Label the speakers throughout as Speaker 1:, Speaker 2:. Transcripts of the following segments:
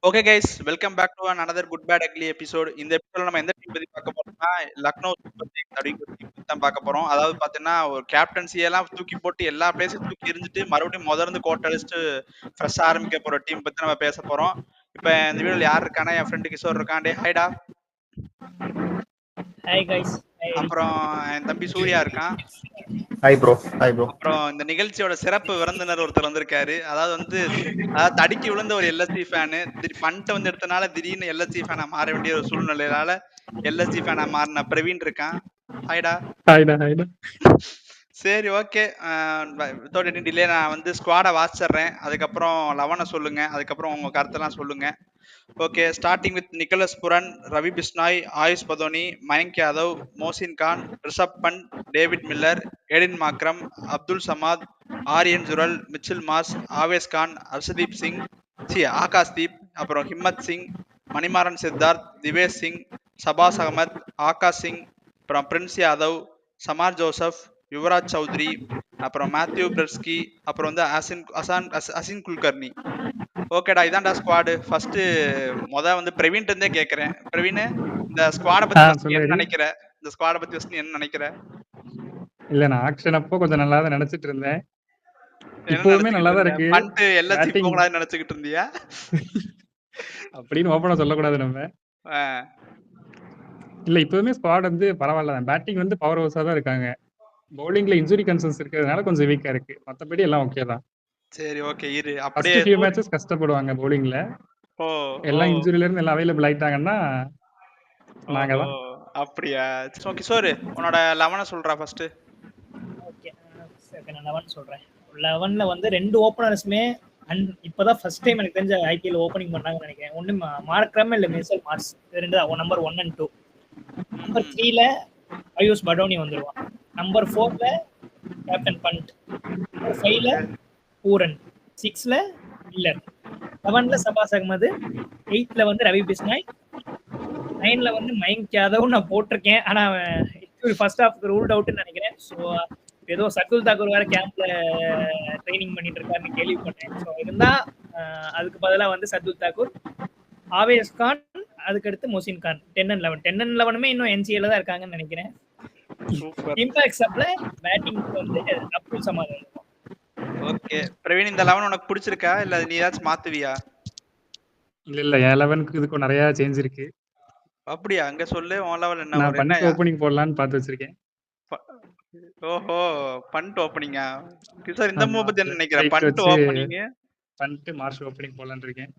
Speaker 1: Okay guys, welcome back to another good bad ugly episode. இந்த எபிசோட்ல நம்ம எந்த டீம் பத்தி பார்க்க போறோம்னா, லக்னோ சூப்பர் ஜெயின்ஸ் அப்படிங்கிற ஒரு டீம் பத்தி தான் பார்க்க போறோம். அதாவது பார்த்தீங்கன்னா, ஒரு கேப்டன்சி எல்லாம் தூக்கி போட்டு எல்லா பிளேஸையும் தூக்கி எறிஞ்சிட்டு மறுபடியும் இருந்து கோட்டை அடிச்சுட்டு ஃப்ரெஷ்ஷா ஆரம்பிக்க போற டீம் பத்தி நம்ம பேச போறோம். இப்போ இந்த வீடியோல யார் இருக்கானா, என் ஃப்ரெண்டு கிஷோர் இருக்கான். டே ஹைடா.
Speaker 2: Hi guys.
Speaker 1: அப்புறம் என் தம்பி சூர்யா இருக்கான்.
Speaker 3: Hi bro. Hi bro.
Speaker 1: அப்புறம் இந்த நிகழ்ச்சியோட சிறப்பு விருந்தினர் ஒருத்தர் வந்திருக்காரு. அதாவது தடுக்கி விழுந்த ஒரு எல்எஸ்சி ஃபேனு, பண்ட்டை வந்து எடுத்தனால திடீர்னு எல்எஸ்சி ஃபேனா மாற வேண்டிய ஒரு சூழ்நிலையால எல்எஸ்சி ஃபேனா மாறின பிரவீன் இருக்கான். ஹாய்டா. சரி, ஓகே. வித்தவுட் எனி டிலே நான் வந்து ஸ்குவாடை வாசிச்சிடுறேன். அதுக்கப்புறம் லவனை சொல்லுங்க. அதுக்கப்புறம் உங்க கருத்தெல்லாம் சொல்லுங்க. Okay, starting with Nicholas Pooran, Ravi Bishnoi, Ayush Badoni, Mayank Yadav, Mohsin Khan, Rishabh Pant, David Miller, Aiden Markram, Abdul Samad, Aryan Juyal, Mitchell Marsh, Avesh Khan, Harshdeep Singh, Akash Deep, அப்புறம் ஹிம்மத் சிங், மணிமாறன் சித்தார்த், திவேஷ் சிங், சபாஸ் அகமத், ஆகாஷ் சிங், அப்புறம் பிரின்ஸ் யாதவ், சமார் ஜோசப், யுவராஜ் சௌத்ரி, அப்புறம் மேத்யூ பிரெஸ்கி, அப்புறம் வந்து அசின் குல்கர்னி. ஓகேடா, இதான்டா ஸ்குவாடு. ஃபர்ஸ்ட் வந்து பிரவீன் இருந்தே கேக்குறேன். பிரவீன், இந்த ஸ்குவாட பத்தி என்ன நினைக்கிற? இந்த ஸ்குவாட பத்தி ஃபர்ஸ்ட் என்ன நினைக்கிற?
Speaker 4: இல்ல, நான் ஆக்ஷன் அப்போ கொஞ்சம் நல்லா தான் நினைச்சிட்டு இருந்தேன். இப்பவுமே நல்லா தான் இருக்கு.
Speaker 1: பண்ட் எல்எஸ்சி போகலாம்னு நினைச்சிட்டு இருந்தியா?
Speaker 4: அப்படின்னு ஓபனா சொல்லக்கூடாது நம்ம. இல்ல, இப்பவுமே ஸ்குவாட் வந்து பரவாயில்ல தான். பேட்டிங் வந்து பவர் ஹவுஸா தான் இருக்காங்க. பவுலிங்ல இன்ஜுரி கன்சர்ன்ஸ் இருக்கிறதுனால கொஞ்சம் வீக்கா இருக்கு. மத்தபடி எல்லாம் ஓகே தான்.
Speaker 1: சரி, ஓகே. இரு,
Speaker 4: அப்படியே ஃபியூ மேட்சஸ் கஷ்டப்படுவாங்க பவுலிங்ல. எல்லாம் இன்ஜுரியில இருந்து எல்லாம் அவைலபிள் ஆயிட்டாங்கன்னா நாங்க தான்.
Speaker 1: அப்படியா? ஓகே கிஷோர், உன்னோட 11 சொல்றா ஃபர்ஸ்ட்.
Speaker 2: ஓகே, நான் 11 சொல்றேன். 11ல வந்து ரெண்டு ஓபனர்ஸ்மே இப்பதான் ஃபர்ஸ்ட் டைம் எனக்கு தெரிஞ்ச ஐபிஎல் ஓபனிங் பண்ணாங்கன்னு நினைக்கிறேன். ஒன்னு மார்க்ரம் இல்ல மிச்சல் மார்ஸ், இது ரெண்டு தான். Number 1 and 2. நம்பர் 3ல ஆயுஷ் படோனி வந்துருவான். நம்பர் 4ல கேப்டன் பண்ட், நம்பர் 5ல பூரன், 6ல மில்லர், 7ல சபாஸ் அகமது, 8ல வந்து ரவி பிஸ்னாய், 9ல வந்து மயங்க் யாதவ் நான் போட்டிருக்கேன். ஆனா ஃபர்ஸ்ட் ஹாஃப் ரூல்ட் அவுட்னு நினைக்கிறேன். ஸோ ஏதோ சர்துல் தாக்கூர் வேற கேம்ப்ல ட்ரைனிங் பண்ணிட்டு இருக்காருன்னு கேள்விப்பட்டேன். ஸோ இருந்தா அதுக்கு பதிலாக வந்து சர்துல் தாக்கூர், ஆவேஸ் கான், அதுக்கடுத்து மொசின் கான். 10 and 11. 10 and 11மே இன்னும் என்சிஏல தான் இருக்காங்கன்னு நினைக்கிறேன். இம்பாக்ட் சப்ல பேட்டிங் வந்து அப்துல் சமாத்.
Speaker 1: ஓகே பிரவீன், இந்த 11 உனக்கு பிடிச்சிருக்கா இல்ல நீ ஏதாச்சும் மாத்துவியா?
Speaker 4: இல்ல, 11க்கு இதுக்கு நிறைய சேஞ்ச் இருக்கு.
Speaker 1: அப்படியா? அங்க சொல்லு, உன் லெவல் என்ன?
Speaker 4: நான் பண்ட் ஓபனிங் போடலாம்னு பார்த்து வச்சிருக்கேன்.
Speaker 1: ஓஹோ, பண்ட் ஓபனிங்கா? கிஷோர், இந்த மூவ் பத்தி என்ன நினைக்கிற? Pant opening,
Speaker 4: Pant Marsh opening போடலாம்னு இருக்கேன்.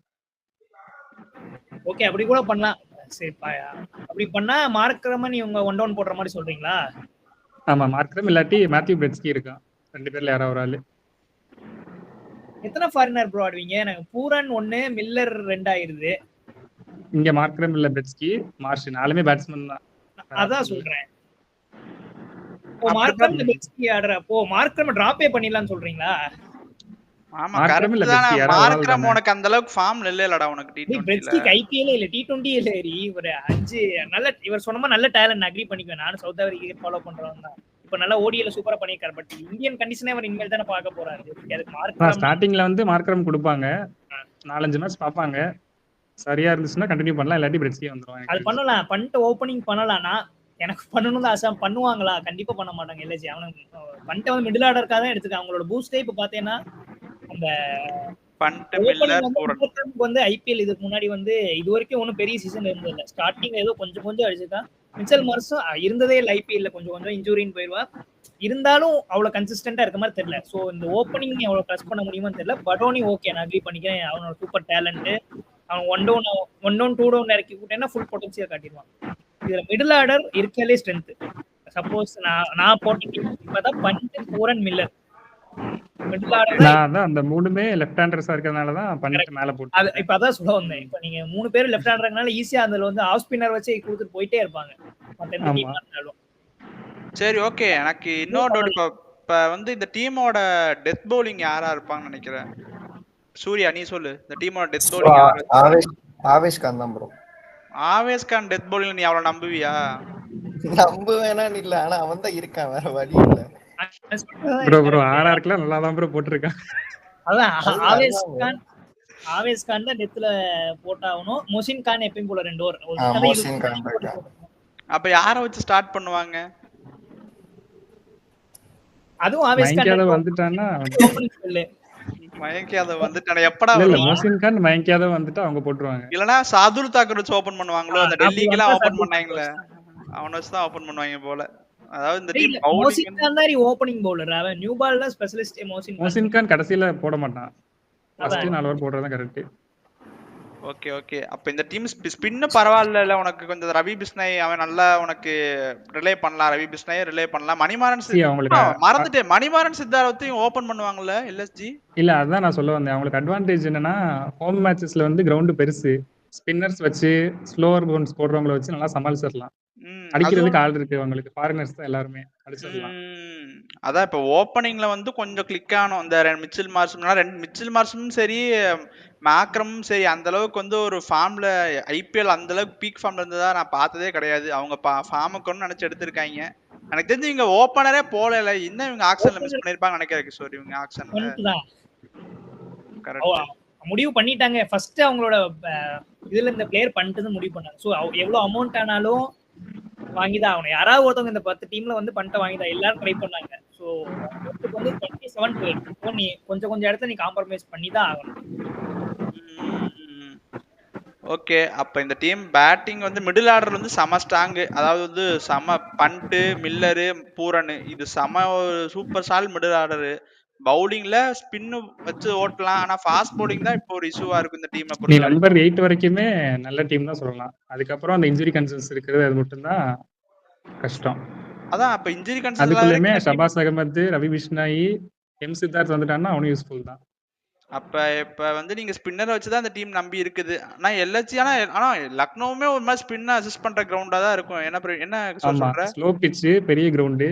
Speaker 2: ஓகே, அப்படி கூட பண்ணலாம். சரி, அப்படி பண்ணா மார்க்ரமன் இவங்க 1 down போடுற மாதிரி சொல்றீங்களா?
Speaker 4: ஆமா, மார்க்ரம் இல்லாட்டி மேத்யூ பிரெட்ஸ்கி இருக்கான். ரெண்டு பேர்ல யாரோ ஒரு ஆளு.
Speaker 2: எத்தனை ஃபாரினர் ப்ரோ ஆடுவீங்க? எனக்கு பூரன் 1, மில்லர் 2 ஆயிருது.
Speaker 4: இங்க மார்க்ரம் இல்ல பிரெட்ஸ்கி, மார்ஷ், நாலுமே பேட்ஸ்மேன் தான்.
Speaker 2: அதான் சொல்றேன். ஓ, மார்க்ரம் இல்ல பிரெட்ஸ்கி ஆடுறப்போ மார்க்ரம் டிராப்பே பண்ணிடலாம்னு சொல்றீங்களா?
Speaker 1: ஆமா, கரெக்ட் தான. மார்க்ரம் உனக்கு அந்த அளவுக்கு ஃபார்ம்ல இல்லடா உனக்கு.
Speaker 2: பிரெட்ஸ்கி ஐபிஎல் இல்ல, T20 இல்ல. இவர் 5 நல்ல, இவர் சொன்னமா நல்ல டேலண்ட், அக்ரி பண்ணிக்குவேன். நானும் சவுத் ஆப்பிரிக்கா ஃபாலோ பண்றவன் தான். இப்ப நல்லா ஓடிஎல சூப்பரா பண்ணிருக்காரு. பட் இந்தியன் கண்டிஷனே அவர் இனிமேல் தானே பார்க்க போறாரு. அதுக்கு மார்க்ரம்
Speaker 4: ஸ்டார்டிங்ல வந்து மார்க்ரம் கொடுப்பாங்க, 4-5 மேட்ச் பாப்பாங்க. சரியா இருந்துச்சுன்னா கண்டினியூ பண்ணலாம், இல்லாட்டி பிரெட்ஸ்கி வந்துருவாங்க.
Speaker 2: அது பண்ணலாம், பண்ட் ஓபனிங் பண்ணலாம்னா எனக்கு பண்ணணும் தான் ஆசை. பண்ணுவாங்களா? கண்டிப்பா பண்ண மாட்டாங்க. எல்எஸ்சி அவனுக்கு பண்ட் வந்து மிடில் ஆர்டருக்காக தான் எடுத்துக்காங்க. அவங்களோட பூஸ்டே இப்ப பாத்தீங்கன்னா அந்த
Speaker 1: பண்ட் மில்லர் பூரன்
Speaker 2: வந்து ஐபிஎல் இதுக்கு முன்னாடி வந்து இது வரைக்கும் ஒன்றும் பெரிய சீசன் இருந்தது இல்லை. ஸ்டார்டிங் ஏதோ கொஞ்சம் அடிச்சுதான். மிச்சல் மார்ஸும் இருந்ததே இல்லை ஐபிஎல்ல. கொஞ்சம் இன்ஜூரின்னு போயிடுவா. இருந்தாலும் அவ்வளவு கன்சிஸ்டன்டா இருக்க மாதிரி தெரியல. ஸோ இந்த ஓப்பனிங் எவ்வளவு ட்ரஸ்ட் பண்ண முடியுமான்னு தெரியல. படோனி ஓகே, நான் அக்ரி பண்ணிக்கிறேன். அவனோட சூப்பர் டேலண்ட். அவன் 1 down 2 down இறக்கி விட்டேன்னா ஃபுல் பொட்டன்சியல் காட்டிடுவான். இதுல மிடில் ஆர்டர் இருக்காலே ஸ்ட்ரென்த். சப்போஸ் நான் போட்டு இப்பதான் Pant, Pooran, Miller middle order.
Speaker 4: அந்த மூணுமே லெஃப்ட் ஹேண்டர்ஸா இருக்கறனால தான் பண்ட் மேல போட்டு.
Speaker 2: இப்ப அதான் சொல்ல வந்தேன். இப்ப நீங்க 3 பேர் லெஃப்ட் ஹேண்டர்ங்கனால ஈஸியா அதுல வந்து ஆஃப் ஸ்பின்னர் வச்சு கொடுத்துட்டு போயிட்டே இருப்பாங்க.
Speaker 1: சரி, ஓகே. எனக்கு இன்னொரு டவுட். இப்ப வந்து இந்த டீமோட டெத் பவுலிங் யாரா இருப்பாங்கன்னு நினைக்கிறேன்? சூர்யா, நீ சொல்லு. இந்த டீமோட டெத் பவுலிங்
Speaker 3: ஆவேஷ் கான் தான் bro.
Speaker 1: Avesh Khan death bowling நீ அவ்வளவு நம்புவியா?
Speaker 3: நம்புவேனான்னு இல்ல, ஆனா அவன் தான் இருக்கான், வேற வழி இல்ல.
Speaker 4: ப்ரோ ஆர்ஆர்க்குலாம் நல்லா தான் ப்ரோ போட்டுருக்கான்.
Speaker 2: அதான் ஆவேஷ் கான் ஆவேஸ் கான் தான் டெத்ல போட்டாகணும். மொசின் கான் எப்பயும் போல 2 ஓவர்
Speaker 3: மோசின் கான் இருக்கா.
Speaker 1: அப்ப யார வச்சு ஸ்டார்ட் பண்ணுவாங்க?
Speaker 2: அதுவும் ஆவேஸ்
Speaker 4: மயங்க்
Speaker 2: கான்
Speaker 4: யாதவ் வந்துட்டான்னா
Speaker 2: ஓப்பனிங் ஸ்பெல்.
Speaker 1: மயங்க் யாதவ் வந்துட்டானே எப்படா
Speaker 4: இல்ல
Speaker 1: வருவான்?
Speaker 4: மோசின் கான் மயங்க் யாதவ் வந்துட்டு அவங்க போட்டுருவாங்க.
Speaker 1: இல்லனா சாதுல் தாக்கர் வச்சு ஓபன் பண்ணுவாங்களோ? அந்த டெல்லிக்கெல்லாம் ஓபன்
Speaker 2: அப்படி
Speaker 1: பண்ணாங்கல்ல, அவன வச்சு தான் ஓபன் பண்ணுவாங்க போல. அதாவது இந்த டீம்
Speaker 2: இல்ல,
Speaker 1: பவுலிங்
Speaker 2: மோசின் கான் தான் ஓப்பனிங் பவுலர். அவன் நியூ பால்ல ஸ்பெஷலிஸ்ட் மோசின் கான்.
Speaker 4: மோசின் கான் கடைசியில போட மாட்டான். ஃபர்ஸ்ட்
Speaker 2: அதான்.
Speaker 4: 4 ஓவர் போடுறது கரெக்ட்.
Speaker 1: Okay okay. அப்ப இந்த டீம் ஸ்பின்னு பரவாயில்ல உனக்கு. கொஞ்சம் ரவி பிஸ்னாய் அவன் நல்லா உனக்கு ரிலே பண்ணலாம். ரவி பிஸ்னாயை ரிலே பண்ணலாம். மணிமாறன்
Speaker 4: அவங்களுக்கு
Speaker 1: மறந்துட்டேன், மணிமாறன் சித்தார்த்தையும் ஓபன் பண்ணுவாங்கல்ல எல்எஸ்ஜி.
Speaker 4: இல்ல அதான் நான் சொல்ல வந்தேன். அவங்களுக்கு அட்வான்டேஜ் என்னன்னா ஹோம் மேட்சஸ்ல வந்து கிரவுண்ட் பெருசு, ஸ்பின்னர்ஸ் வச்சு ஸ்லோவர் பவுன்ஸ் போடுறவங்கள வச்சு நல்லா சமாளிச்சிடலாம். அடிக்கிறதுக்கு ஆள் இருக்கு அவங்களுக்கு. ஃபாரினர்ஸ் தான் எல்லாருமே அடிச்சிடலாம்.
Speaker 1: அதான் இப்ப ஓப்பனிங்ல வந்து கொஞ்சம் கிளிக் ஆனோம். இந்த மிச்சில் மார்ஷம், மிச்சில் மார்ஷமும் சரி மாக்ரமும் சரி அந்த அளவுக்கு வந்து ஒரு ஃபார்ம்ல ஐபிஎல் அந்த அளவுக்கு பீக் ஃபார்ம்ல இருந்ததா நான் பார்த்ததே கிடையாது. அவங்க ஃபார்முக்கு நினைச்சு எடுத்திருக்காங்க. எனக்கு தெரிஞ்சு இவங்க ஓப்பனரே போல. இன்னும் இவங்க ஆக்ஷன்ல மிஸ் பண்ணிருப்பாங்க நினைக்கிறேன் கிஷோர். இவங்க ஆக்ஷன்ல
Speaker 2: கரெக்ட் முடிவு பண்ணிட்டாங்க. ஃபர்ஸ்ட் அவங்களோட இதுல இந்த பிளேயர் பண்ணிட்டு முடிவு பண்ணாங்க. சோ எவ்வளவு அமௌண்ட் ஆனாலும் வாங்கிதான் ஆகணும். யாராவது ஒருத்தவங்க இந்த 10 டீம்ல வந்து பண்ணிட்டு வாங்கிதான் எல்லாரும் ட்ரை பண்ணாங்க. சோ வந்து 27 to 8 நீ கொஞ்சம் இடத்துல நீ காம்ப்ரமைஸ் பண்ணி தான் ஆகணும்.
Speaker 1: ஓகே. அப்ப இந்த டீம் பேட்டிங் வந்து மிடில் ஆர்டர் வந்து செம ஸ்ட்ராங். அதாவது வந்து செம பண்ட்டு, மில்லரு, பூரன், இது செம சூப்பர் சால் மிடில் ஆர்டர். பவுலிங்ல ஸ்பின்னு வச்சு ஓட்டலாம். ஆனா ஃபாஸ்ட் பவுலிங் தான் இப்போ ஒரு இஷ்யூவா இருக்கும் இந்த டீமை
Speaker 4: நீ நம்பர் 8 வரைக்குமே நல்ல டீம் தான் சொல்லலாம். அதுக்கப்புறம் அந்த இன்ஜுரி கன்சர்ன்ஸ் இருக்கிறது அது மட்டும் தான் கஷ்டம்.
Speaker 1: அதான் அப்ப இன்ஜுரி கன்சர்ன்
Speaker 4: அதுக்குள்ளேயுமே ஷபாஸ் அகமது, ரவி பிஷ்னாயி, எம் சித்தார்த் வந்துட்டான்னா அவனும் யூஸ்ஃபுல் தான்.
Speaker 1: அப்ப இப்ப வந்து நீங்க ஸ்பின்னர் வச்சுதான் அந்த டீம் நம்பி இருக்குது. ஆனா எல்எச்சி ஆனா லக்னோவுமே ஒரு மாதிரி ஸ்பின்ன அசிஸ்ட் பண்ற கிரவுண்டா தான் இருக்கும். என்ன சொல்ற?
Speaker 4: ஸ்லோ பிட்ச், பெரிய கிரவுண்ட்.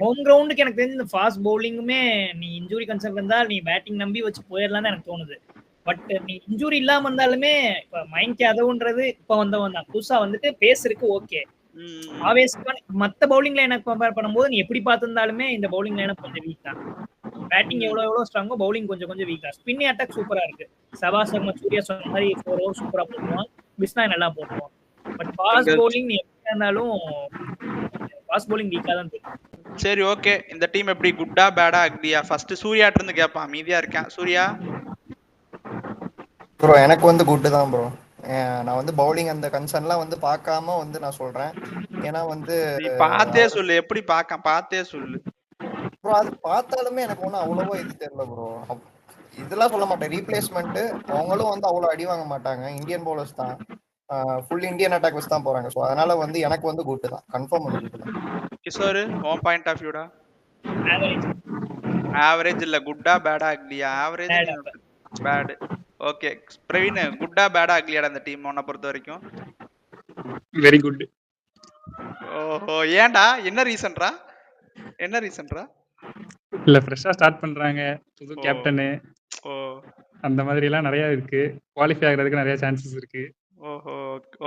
Speaker 2: ஹோம் கிரவுண்டுக்கு எனக்கு தெரிஞ்ச ஃபாஸ்ட் பவுலிங்குமே நீ இன்ஜுரி கன்சர்ன் இருந்தா நீ பேட்டிங் நம்பி வச்சு போயிடலாம்னு எனக்கு தோணுது. பட் நீ இன்ஜுரி இல்லாம இருந்தாலுமே இப்ப மயங்க் யாதவ்ன்றது இப்ப வந்தவன் தான். புதுசா வந்துட்டு பேஸ் இருக்கு. ஓகே, ஆவேஸ்கான் மத்த பவுலிங் லைனை கம்பேர் பண்ணும்போது நீ எப்படி பார்த்திருந்தாலுமே இந்த பவுலிங் லைனை கொஞ்சம் வீக் தான். பேட்டிங் எவ்வளவு ஸ்ட்ராங்கோ பவுலிங் கொஞ்சம் வீக் தான். ஸ்பின் அட்டாக் சூப்பரா இருக்கு. ஷபாஸ் அகமது, சூர்யா சொன்ன மாதிரி 4 ஓவர் சூப்பரா போடுவான். பிஸ்னாய் நல்லா போடுவான். பட் ஃபாஸ்ட் பவுலிங் நீ எப்படி இருந்தாலும் ஃபாஸ்ட் பவுலிங் வீக்கா தான் தெரியும்.
Speaker 1: சரி ஓகே. இந்த டீம் எப்படி குட்டா பேடா அக்லியா? ஃபர்ஸ்ட் சூர்யாட்ட இருந்து கேட்பான். மீதியா இருக்கேன். சூர்யா
Speaker 3: ப்ரோ எனக்கு வந்து குட் தான் ப்ரோ. நான் வந்து பவுலிங் அந்த கன்சர்ன்லாம் வந்து பார்க்காம வந்து நான் சொல்றேன். ஏன்னா வந்து
Speaker 1: நீ பார்த்தே சொல்லு. எப்படி பார்த்தே சொல்லு
Speaker 3: ப்ரோ. அது பார்த்தாலுமே எனக்கு ஒன்றும் அவ்வளவா இது தெரியல ப்ரோ. இதெல்லாம் சொல்ல மாட்டேன். ரீப்ளேஸ்மெண்ட் அவங்களும் வந்து அவ்வளோ அடி வாங்க மாட்டாங்க. இந்தியன் பவுலர்ஸ் தான். ஃபுல் இந்தியன் அட்டாக் வச்சு தான் போறாங்க. ஸோ அதனால வந்து எனக்கு வந்து குட் தான். கன்ஃபார்ம் வந்து குட் தான்.
Speaker 1: கிஷோர் உன் பாயிண்ட் ஆஃப் வியூடா? ஆவரேஜ் இல்ல, குட்டா பேடா அக்லியா? Average bad. ஓகே பிரவீன், குட்டா பேடா அக்லியாடா அந்த டீம் உன்னை பொறுத்த வரைக்கும்?
Speaker 4: Very good.
Speaker 1: ஓஹோ, ஏன்டா? என்ன ரீசன்ரா?
Speaker 4: இல்ல ஃப்ரெஷ்ஷா ஸ்டார்ட் பண்றாங்க, புது கேப்டன், அந்த மாதிரி எல்லாம் நிறைய இருக்கு. குவாலிஃபை ஆகிறதுக்கு நிறைய சான்சஸ் இருக்கு.
Speaker 1: ஓஹோ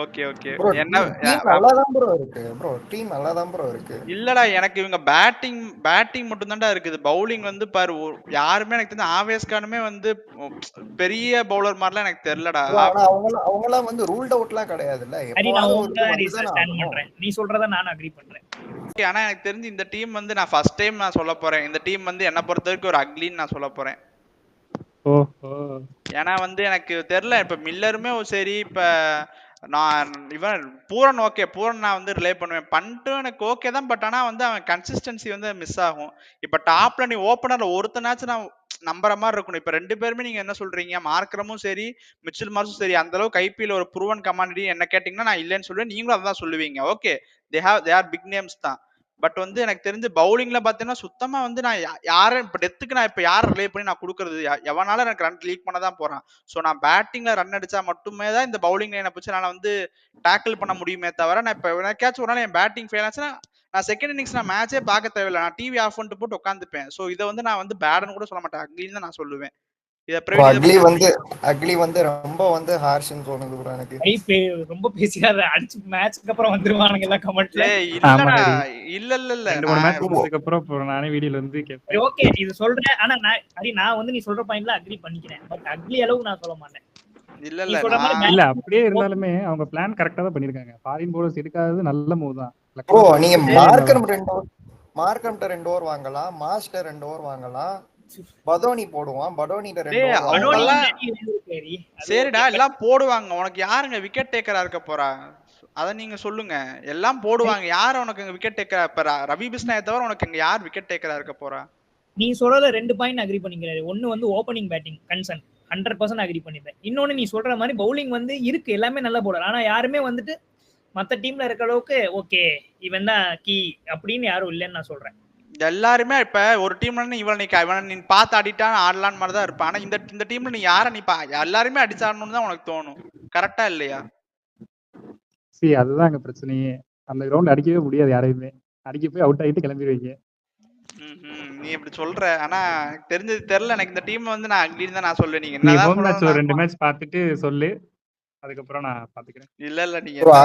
Speaker 1: ஓகே ஓகே.
Speaker 3: என்ன நல்லாதான் ப்ரோ இருக்கு ப்ரோ. டீம் நல்லாதான் ப்ரோ இருக்கு.
Speaker 1: இல்லடா, எனக்கு இவங்க பேட்டிங் மட்டும் தான்டா இருக்குது. பவுலிங் வந்து பாரு யாருமே எனக்கு தெரிஞ்ச ஆவேஸ்கானுமே வந்து பெரிய பவுலர் மாதிரிலாம் எனக்கு தெரியலடா.
Speaker 3: அவங்கலாம் வந்து ரூல்ட் அவுட்லாம் கிடையாதுல்ல.
Speaker 2: நீ சொல்றத நான் அக்ரி பண்றேன்.
Speaker 1: ஆனா எனக்கு தெரிஞ்சு இந்த டீம் வந்து நான் ஃபர்ஸ்ட் டைம் நான் சொல்ல போறேன். இந்த டீம் வந்து என்ன பொறுத்த வரைக்கும் ஒரு அக்லின்னு நான் சொல்ல போறேன். ஏன்னா வந்து எனக்கு தெரியல. இப்ப மில்லருமே சரி, இப்ப நான் இவன் பூரன் ஓகே, பூரன் நான் வந்து ரிலே பண்ணுவேன். பண்ணிட்டு எனக்கு ஓகே தான். பட் ஆனா வந்து அவன் கன்சிஸ்டன்சி வந்து மிஸ் ஆகும். இப்ப டாப்ல நீ ஓப்பனர்ல ஒருத்தனாச்சும் நான் நம்புற மாதிரி இருக்கணும். இப்ப 2 பேருமே நீங்க என்ன சொல்றீங்க? மார்க்கரமும் சரி மிச்சல் மார்ஸும் சரி அந்த அளவுக்கு ஐபிஎல் ஒரு ப்ரூவன் கமாண்டிட்டி என்ன கேட்டீங்கன்னா நான் இல்லைன்னு சொல்லுவேன். நீங்களும் அதான் சொல்லுவீங்க. Okay, they are big names தான். பட் வந்து எனக்கு தெரிஞ்சு பவுலிங்ல பாத்தீங்கன்னா சுத்தமா வந்து நான் யாரும் இப்ப டெத்துக்கு நான் இப்ப யாரை ரிலே பண்ணி நான் கொடுக்கறது? எவனால எனக்கு ரன் லீக் பண்ண தான் போறான். ஸோ நான் பேட்டிங்ல ரன் அடிச்சா மட்டுமே தான் இந்த பவுலிங் லைனை வச்சு நான் வந்து டேக்கிள் பண்ண முடியுமே தவிர, நான் இப்ப எனக்காச்சும் ஒரு நாள் என் பேட்டிங் ஃபெயில் ஆச்சுன்னா நான் செகண்ட் இன்னிங்ஸ் நான் மேட்சே பார்க்க தேவையில்லை. நான் டிவி ஆஃப் பண்ணிட்டு போட்டு உட்காந்துப்பேன். ஸோ இதை வந்து நான் வந்து பேடுன்னு கூட சொல்ல மாட்டேன், அக்லின்னு தான் நான் சொல்லுவேன். இத பிரவீன்
Speaker 3: அக்லி வந்து ரொம்ப வந்து ஹார்ஷ்னு தோணுது ப்ரோ எனக்கு.
Speaker 2: ரொம்ப பேசிக்காத அடிச்சு மேட்ச்க்கு அப்புறம் வந்துருவானுங்க எல்லாம் கமெண்ட்ல.
Speaker 1: இல்லடா இல்ல
Speaker 4: 2-3 மேட்ச் முடிஞ்சதுக்கு அப்புறம் நானே வீடியோல வந்து கேட்பேன்.
Speaker 2: ஓகே இது சொல்றேன். ஆனா நான் வந்து நீ சொல்ற பாயிண்ட்ல அக்ரி பண்ணிக்கிறேன். பட் அக்லி அளவுக்கு நான் சொல்ல மாட்டேன்.
Speaker 4: இல்ல அப்படியே இருந்தாலுமே அவங்க பிளான் கரெக்டா தான் பண்ணிருக்காங்க. ஃபாரின் போலர்ஸ் எடுக்காதது நல்ல மூவ் தான்.
Speaker 3: ப்ரோ நீங்க மார்க்கம் 2 ஓவர் வாங்கலாம், மாஸ்டர் 2 ஓவர் வாங்கலாம், பதோனி போடுவான், படோனிட்ட 2 ஓவர்.
Speaker 1: சரிடா எல்லாம் போடுவாங்க. உனக்கு யாருங்க விக்கெட் டேக்கரா இருக்க போறா? அத நீங்க சொல்லுங்க. எல்லாம் போடுவாங்க. யார் உனக்கு விக்கெட் டேக்கரா இருப்பா? ரவி பிஸ்னாயை தவிர உனக்கு இங்க யார் விக்கெட் டேக்கரா இருக்க போறா?
Speaker 2: நீ சொல்றதுல 2 பாயிண்ட் அக்ரி பண்ணிக்கிறாரு. ஒன்னு வந்து ஓபனிங் பேட்டிங் கன்சர்ன் 100% அக்ரி பண்ணிப்பேன். இன்னொன்னு நீ சொல்ற மாதிரி பவுலிங் வந்து இருக்கு, எல்லாமே நல்ல பவுலர். ஆனா யாருமே வந்துட்டு மத்த டீம்ல இருக்க அளவுக்கு ஓகே இவன் தான் கீ அப்படின்னு யாரும் இல்லைன்னு நான் சொல்றேன்.
Speaker 1: எல்லாருமே இப்ப ஒரு டீம்ல இவன் நீ பார்த்து ஆடிட்டான் ஆடலான்னு மாதிரி தான் இருப்பான். ஆனா இந்த டீம்ல நீ யார நீ எல்லாருமே அடிச்சாடணும்னு தான் உனக்கு தோணும். கரெக்டா இல்லையா?
Speaker 4: அதுதான் அங்க பிரச்சனையே. அந்த கிரவுண்ட் அடிக்கவே முடியாது யாரையுமே. அடிக்க போய் அவுட் ஆகிட்டு கிளம்பிடுவீங்க.
Speaker 1: நீ இப்படி சொல்ற. ஆனா தெரிஞ்சது தெரியல எனக்கு. இந்த டீம் வந்து நான் அக்லின்னு தான் நான் சொல்லுவேன். நீங்க
Speaker 4: என்னதான் ஹோம் மேட்ச் ஒரு 2 மேட்ச் பார்த்துட்டு சொல்லு, அதுக்கப்புறம் நான் பாத்துக்கிறேன்.
Speaker 1: இல்ல நீங்க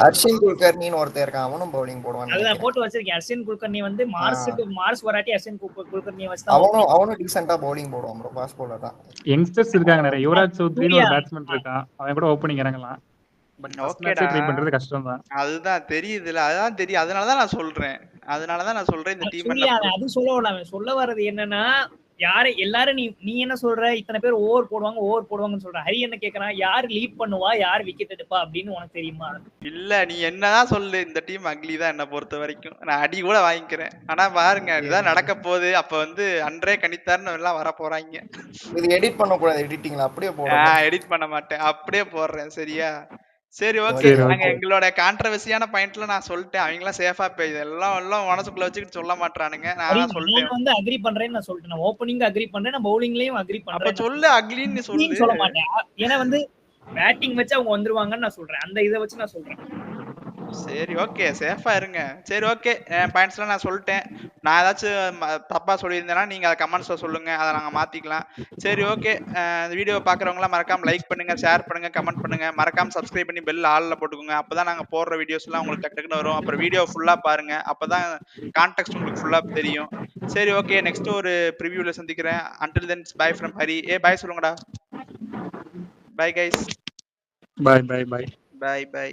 Speaker 3: அர்ஷின் குல்கர்னின்னு ஒருத்தர் இருக்கான், அவனும் பவுலிங் போடுவான்.
Speaker 2: அதுதான் போட்டு வச்சிருக்கேன். அர்ஷின் குல்கர்னி வந்து மார்ஸ் வராட்டி அர்ஷின் குல்கர்னி வச்சு
Speaker 3: அவனும் டீசென்ட்டா பவுலிங் போடுவான் ப்ரோ. ஃபாஸ்ட் பவுலர் தான்.
Speaker 4: யங்ஸ்டர்ஸ் இருக்காங்க நிறைய. யுவராஜ் சௌத்ரின்னு ஒரு பேட்ஸ்மேன் இருக்கான், அவன் கூட ஓபனிங் இறங்கலாம். பட் ஓகேடா ட்ரை பண்றது கஷ்டம் தான்.
Speaker 1: அதுதான் தெரியுதுல, அதான் தெரியும். அதனால தான் நான் சொல்றேன் இந்த டீம்
Speaker 2: அது சொல்ல வர்றது என்னன்னா யாரு எல்லாரும் நீ என்ன சொல்ற, இத்தனை பேர் ஓவர் போடுவாங்கன்னு சொல்ற. ஹரி என்ன கேக்குறான், யாரு லீட் பண்ணுவா, யாரு விக்கெட் எடுப்பா அப்படின்னு உனக்கு தெரியுமா?
Speaker 1: இல்ல நீ என்னதான் சொல்லு, இந்த டீம் அக்லி தான் என்ன பொறுத்த வரைக்கும். நான் அடி கூட வாங்கிக்கிறேன். ஆனா பாருங்க இதுதான் நடக்க போகுது. அப்ப வந்து அன்றே கணித்தார்னு எல்லாம் வர போறாங்க.
Speaker 3: இது எடிட் பண்ண கூடாது, எடிட்டிங்ல அப்படியே போடுறேன்.
Speaker 1: எடிட் பண்ண மாட்டேன், அப்படியே போடுறேன். சரியா? சரி ஓகே. நாங்க எங்களோட கான்ட்ரோவர்சியான பாயிண்ட்ல நான் சொல்லிட்டேன். அவங்க எல்லாம் சேஃபா போய் இதெல்லாம் மனசுக்குள்ள வச்சுக்கிட்டு சொல்ல மாட்டானுங்க. நான் சொல்லிட்டேன்.
Speaker 2: வந்து அக்ரி பண்றேன்னு நான் சொல்லிட்டேன். நான் ஓபனிங் அக்ரி பண்றேன், நான் பவுலிங்லயும் அக்ரி பண்றேன்.
Speaker 1: அப்ப சொல்லு அக்லின்னு சொல்லு.
Speaker 2: சொல்ல மாட்டேன். ஏன்னா வந்து பேட்டிங் வச்சு அவங்க வந்துருவாங்கன்னு நான் சொல்றேன். அந்த இதை வச்சு நான் சொல்றேன்.
Speaker 1: சரி ஓகே, சேஃபா இருங்க. சரி ஓகே, பாயிண்ட்ஸ்லாம் நான் சொல்லிட்டேன். நான் ஏதாச்சும் தப்பா சொல்லியிருந்தேன்னா நீங்க அதை கமெண்ட்ஸ்ல சொல்லுங்க, அதை நாங்க மாத்திக்கலாம். சரி ஓகே, இந்த வீடியோ பாக்குறவங்களாம் மறக்காம லைக் பண்ணுங்க, ஷேர் பண்ணுங்க, கமெண்ட் பண்ணுங்க. மறக்காம சப்ஸ்கிரைப் பண்ணி பெல் ஆல்ல போட்டுக்கோங்க. அப்பதான் நாங்க போடுற வீடியோஸ் எல்லாம் உங்களுக்கு டக்குன்னு வரும். அப்புறம் வீடியோ ஃபுல்லா பாருங்க, அப்பதான் கான்டெக்ஸ்ட் உங்களுக்கு ஃபுல்லா தெரியும். சரி ஓகே, நெக்ஸ்ட் ஒரு ப்ரிவியூல சந்திக்கிறேன். until then bye from Hari. Bye சொல்லுங்கடா. Bye guys.
Speaker 4: பை.